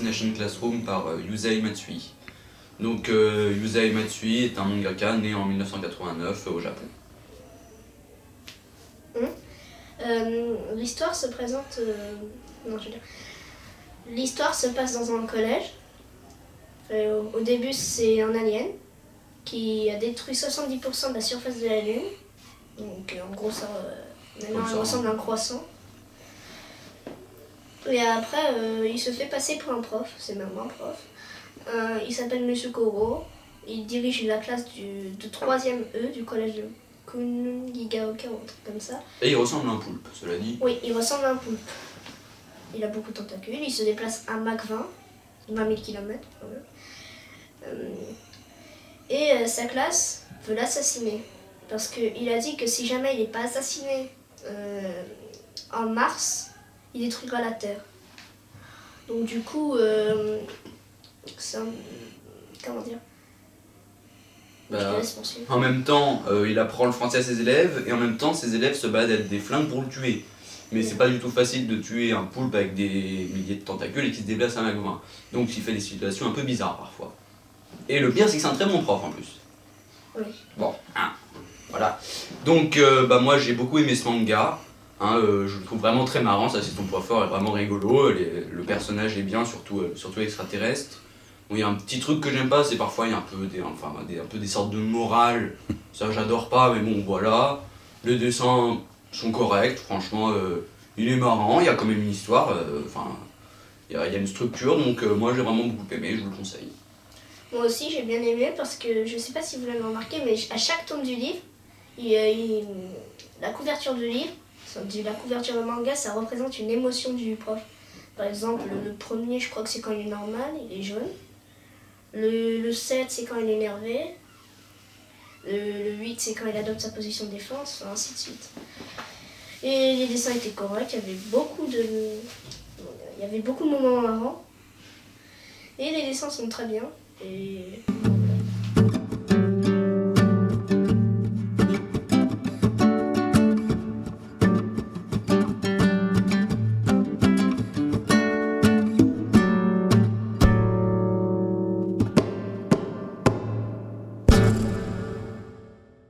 Assassination Classroom par Yusei Matsui. Donc Yusei Matsui est un mangaka né en 1989 au Japon. L'histoire se présente... L'histoire se passe dans un collège. Au début, c'est un alien qui a détruit 70% de la surface de la Lune. Donc en gros, ça ressemble à un croissant. Et après, il se fait passer pour un prof, c'est même un prof. Il s'appelle Monsieur Koro. Il dirige la classe de 3e E du collège de Kungigaoka ou un truc comme ça. Et il ressemble à un poulpe, cela dit. Oui, il ressemble à un poulpe. Il a beaucoup de tentacules, il se déplace à Mach 20 000 km. Et sa classe veut l'assassiner. Parce qu'il a dit que si jamais il n'est pas assassiné en mars, il détruira la Terre. Donc du coup, comment dire, en même temps, il apprend le français à ses élèves, et en même temps, ses élèves se battent avec des flingues pour le tuer. Mais c'est pas du tout facile de tuer un poulpe avec des milliers de tentacules et qui se déplace à Mach 20. Donc il fait des situations un peu bizarres parfois. Et le pire, c'est que c'est un très bon prof en plus. Oui. Bon, voilà. Donc moi j'ai beaucoup aimé ce manga. Je le trouve vraiment très marrant, ça c'est son point fort, est vraiment rigolo. Le personnage est bien, surtout extraterrestre. Bon, il y a un petit truc que j'aime pas, c'est parfois il y a un peu des sortes de morale. Ça j'adore pas, mais bon voilà. Les dessins sont corrects, franchement, il est marrant, il y a quand même une histoire, il y a une structure, donc moi j'ai vraiment beaucoup aimé, je vous le conseille. Moi aussi j'ai bien aimé parce que je sais pas si vous l'avez remarqué, mais à chaque tome du livre, la couverture du livre, la couverture de manga, ça représente une émotion du prof. Par exemple, le premier, je crois que c'est quand il est normal, il est jaune. Le 7, c'est quand il est énervé. Le 8, c'est quand il adopte sa position de défense, ainsi de suite. Et les dessins étaient corrects, il y avait beaucoup de moments marrants. Et les dessins sont très bien. Et